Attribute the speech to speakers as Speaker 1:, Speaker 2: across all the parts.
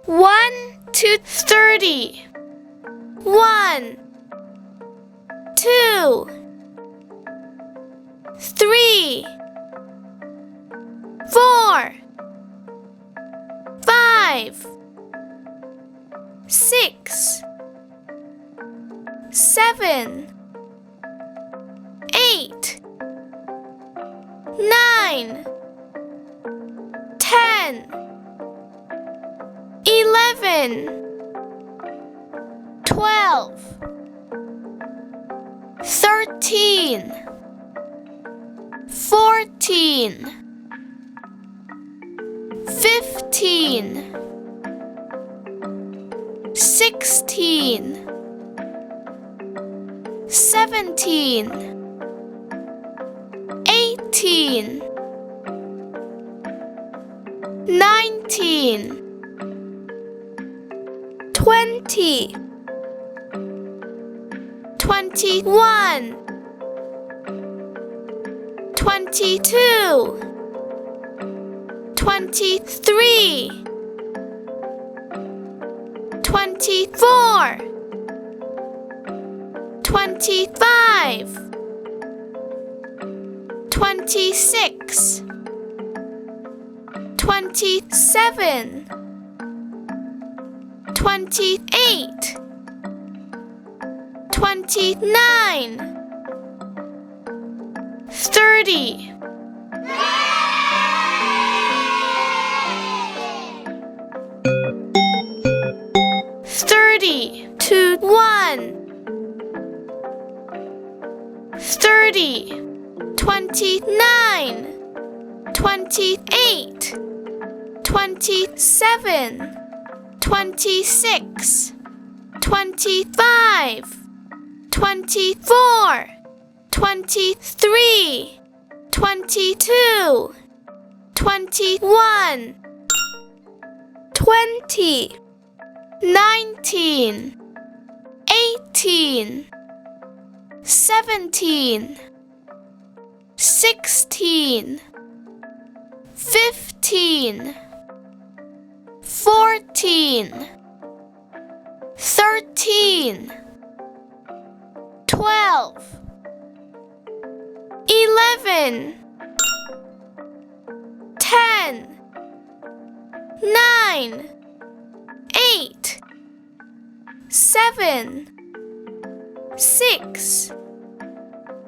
Speaker 1: 1 to 30. 1, 2, 3, 4, 5, 6, 7, 8, 9, 10, 11, 12, 13, 14, 15, 16, 17, 18, 19, 20, 21, 22, 23, 24, 25, 26, 27, 28, 29, 30. To 1, 30, 29, 28, 27, 26, 25, 24, 23, 22, 21, 20, 19, 18, 17, 16, 15, 14, 13, 12, 11, 10, 9, 8, 7, 6,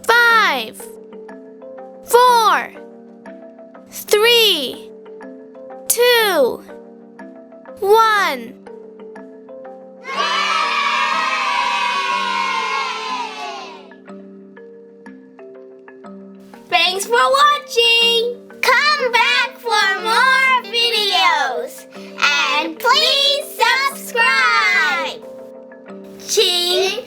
Speaker 1: 5, 4, 3, 2, 1.
Speaker 2: Thanks for watching! Come back for more videos! And please subscribe! 请